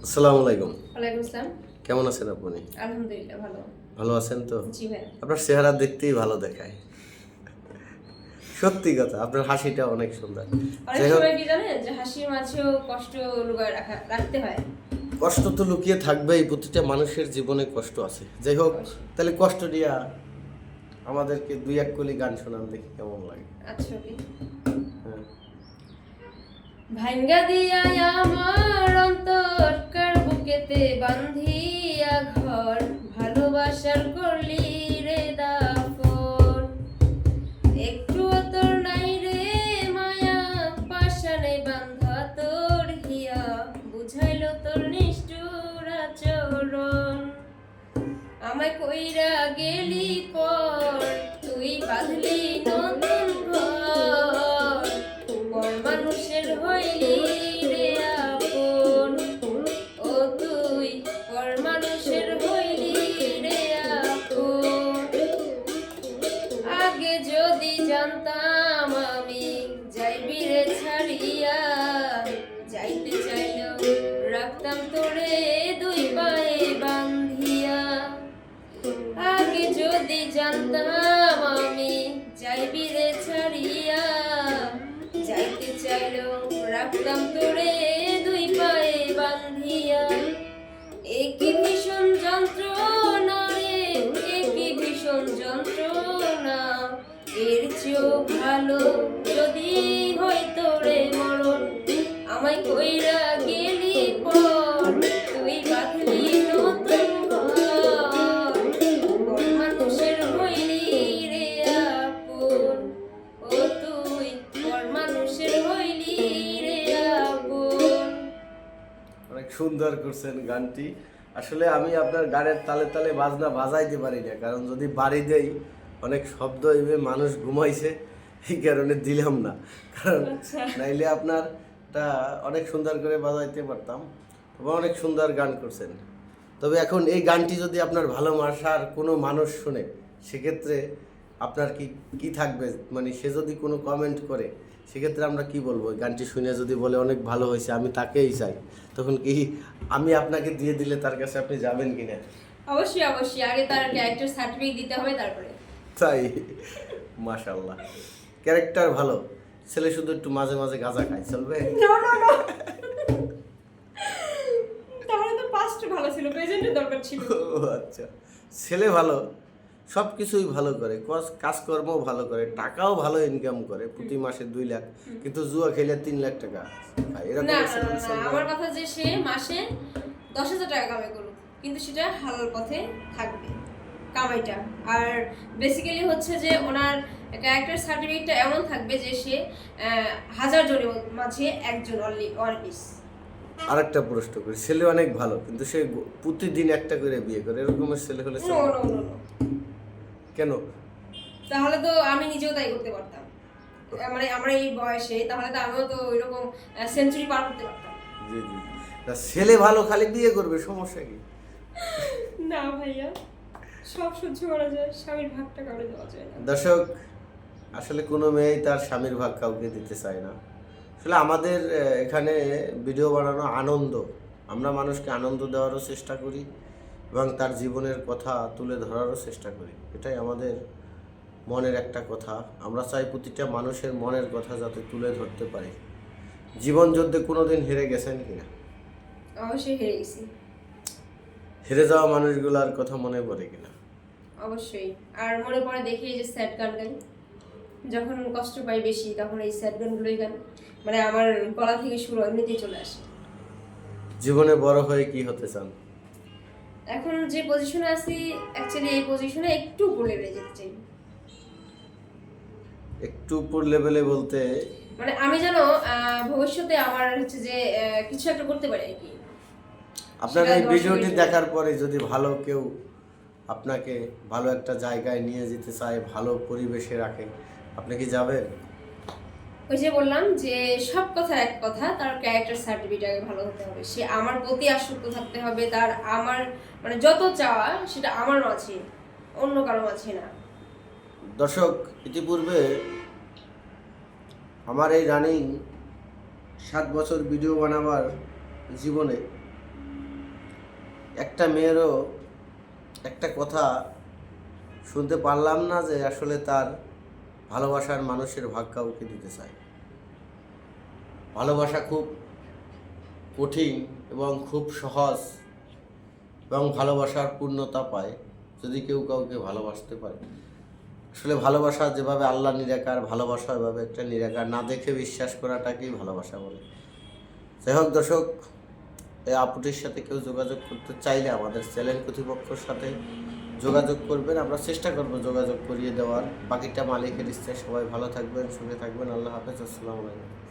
আসসালামু আলাইকুম। ওয়ালাইকুম আসসালাম। কেমন আছেন আপনি? আলহামদুলিল্লাহ ভালো। ভালো আছেন তো? জি ভাই। আপনার চেহারা দেখতেই ভালো দেখায়। সত্যি কথা, আপনার হাসিটা অনেক সুন্দর। অনেক যাই হোক, সময় কি জানেন যে হাসির মাঝেও কষ্ট লুকায় রাখতে হয়। কষ্ট তো লুকিয়ে থাকবেই, প্রতিটা মানুষের জীবনে কষ্ট আছে। যাই হোক, অবশ্যই। তাহলে কষ্ট দিয়া আমাদেরকে দুই এক কলি গান শোনান, দেখি কেমন লাগে। আচ্ছা ওকে। হ্যাঁ। ভাঙ্গা দিয়া আমার অন্তরকার বুকেতে বান্ধিয়া ঘর ভালোবাসার করলি রে দাফন একটু তোর নাই রে মায়া পাশানে বান্ধা তোর হিয়া বুঝাইলো তোর নিষ্ঠুর আচরণ আমায় কইরা গেলি পর তুই বাঁধলি নতুন ঘর পর মানুষের হইলি রে আপন ও তুই পর মানুষের হইলি রে আপন আগে যদি জানতাম আমি যাইবি রে ছাড়িয়া যাইতে চাইলেও রাখতাম তোরে দুই পায়ে বান্ধিয়া আগে যদি জানতাম আমি যাইবি রে ছাড়িয়া যাইতে চাইলেও রাখতাম তোরে দুই পায়ে বান্ধিয়া একই ভীষণ যন্ত্রণা রে একই ভীষণ যন্ত্রণা এর চেয়েও ভালো যদি হইতো রে মরণ আমায় কইরা গেলি পর তুই বাঁধলি নতুন ঘর পর মানুষের হইলি রে আপন ও তুই পর মানুষের হইলি রে আপন। অনেক সুন্দর করছেন গানটি। আসলে আমি আপনার গানের তালে তালে বাজনা বাজাইতে পারি না, কারণ যদি বাড়ি দেই অনেক শব্দ হইবে, মানুষ ঘুমাইছে, এই কারণে দিলাম না। কারণ নাইলে আপনারটা অনেক সুন্দর করে বাজাইতে পারতাম। তবে অনেক সুন্দর গান করছেন। তবে এখন এই গানটি যদি আপনার ভালোবাসার কোনো মানুষ শুনে, সেক্ষেত্রে আপনার কি কি থাকবে, মানে সে যদি কোনো কমেন্ট করে, সেক্ষেত্রে আমরা কি বলবো? গানটি শুনে যদি বলে অনেক ভালো হয়েছে, আমি তাকেই চাই, তখন কি আমি আপনাকে দিয়ে দিলে তার কাছে আপনি যাবেন কিনা? অবশ্যই অবশ্যই আগে তার ক্যারেক্টার সার্টিফিকেট দিতে হবে তারপরে। তাই? মাশাআল্লাহ, ক্যারেক্টার ভালো। ছেলে শুধু একটু মাঝে মাঝে গাঁজা খায়, চলবে? না না না তাহলে তো পাস্ট ভালো ছিল, প্রেজেন্টের দরকার ছিল। ও আচ্ছা, ছেলে ভালো, সব কিছুই ভালো করে, কাজকর্মও ভালো করে, টাকাও ভালো ইনকাম করে, প্রতি মাসে 2 লাখ, কিন্তু জুয়া খেলে 3 লাখ টাকা খায়। এরকম না না ছেলে না, না, চলবে? আমার কথা যে সে মাসে 10,000 টাকা কামাই করুক, কিন্তু সেটা হালাল পথে থাকবে কামাইটা। আর বেসিক্যালি হচ্ছে যে ওনার ক্যারেক্টার সার্টিফিকেটটা এমন থাকবে যে সে 1000 জনের মাঝে একজন অনলি ওয়ান পিস। আরেকটা প্রশ্ন করি, ছেলে অনেক ভালো কিন্তু সে প্রতিদিন একটা করে বিয়ে করে, এরকমের ছেলে হলে নো চলবে? নো নো নো, কেন? তাহলে তো আমি নিজেও তাই করতে পারতাম। মানে আমার এই বয়সে তাহলে তো আমিও তো ওইরকম সেঞ্চুরি পার করতে পারতাম। জি জি। না, ছেলে ভালো, খালি বিয়ে করবে, সমস্যা কি? না ভাইয়া, সব সহ্য করা যায়, স্বামীর ভাগটা কাউকে দেওয়া যায় না। দর্শক, আসলে কোনো মেয়েই তার স্বামীর ভাগ কাউকে দিতে চায় না। আসলে আমাদের এখানে ভিডিও বানানো আনন্দ, আমরা মানুষকে আনন্দ দেওয়ারও চেষ্টা করি এবং তার জীবনের কথা তুলে ধরারও চেষ্টা করি। এটাই আমাদের মনের একটা কথা। আমরা চাই প্রতিটা মানুষের মনের কথা যাতে তুলে ধরতে পারি। জীবন যুদ্ধে কোনোদিন হেরে গেছেন কিনা? অবশ্যই হেরে গেছি। হেরে যাওয়া মানুষগুলোর কথা মনে পড়ে কিনা? অবশ্যই। আর মনে পড়ে দেখি এই যে স্যাড গান গাই, যখন কষ্ট পাই বেশি তখন এই স্যাড গানগুলোই গান, মানে আমার গলা থেকে সুর এমনিতেই চলে আসে। জীবনে বড় হয়ে কি হতে চান? এখন যে পজিশনে আছি অ্যাকচুয়ালি এই পজিশনে একটু উপর লেভেলে যেতে চাই। একটু উপর লেভেলে বলতে? মানে আমি যেন ভবিষ্যতে আমার হচ্ছে যে কিছু একটা করতে পারি আর কি। আপনার সেটা এই দর্শকের ভিডিওটি জন্য। দেখার পরে যদি ভালো কেউ আপনাকে ভালো একটা জায়গায় নিয়ে যেতে চায়, ভালো পরিবেশে রাখে, আপনি কি যাবেন? ওই যে বললাম যে সব কথার এক কথা, তার ক্যারেক্টার সার্টিফিকেট আগে ভালো হতে হবে, সে আমার প্রতি আসক্ত থাকতে হবে, তার আমার মানে যত চাওয়া সেটা আমার মাঝে, অন্য কারো মাঝে না। দর্শক, ইতিপূর্বে আমার এই রানিং 7 বছর ভিডিও বানাবার জীবনে একটা মেয়েরও একটা কথা শুনতে পারলাম না যে আসলে তার ভালোবাসার মানুষের ভাগ কাউকে দিতে চায়। ভালোবাসা খুব কঠিন এবং খুব সহজ, এবং ভালোবাসার পূর্ণতা পায় যদি কেউ কাউকে ভালোবাসতে পারে। আসলে ভালোবাসা যেভাবে আল্লাহ নিরাকার, ভালোবাসা এভাবে একটা নিরাকার, না দেখে বিশ্বাস করাটাকেই ভালোবাসা বলে। যাই হোক দর্শক, এই আপুটির সাথে কেউ যোগাযোগ করতে চাইলে আমাদের চ্যানেল কর্তৃপক্ষের সাথে যোগাযোগ করবেন, আমরা চেষ্টা করব যোগাযোগ করিয়ে দেওয়ার। বাকিটা মালিকের ইচ্ছে। সবাই ভালো থাকবেন, সুখে থাকবেন। আল্লাহ হাফেজ, আসসালামু আলাইকুম।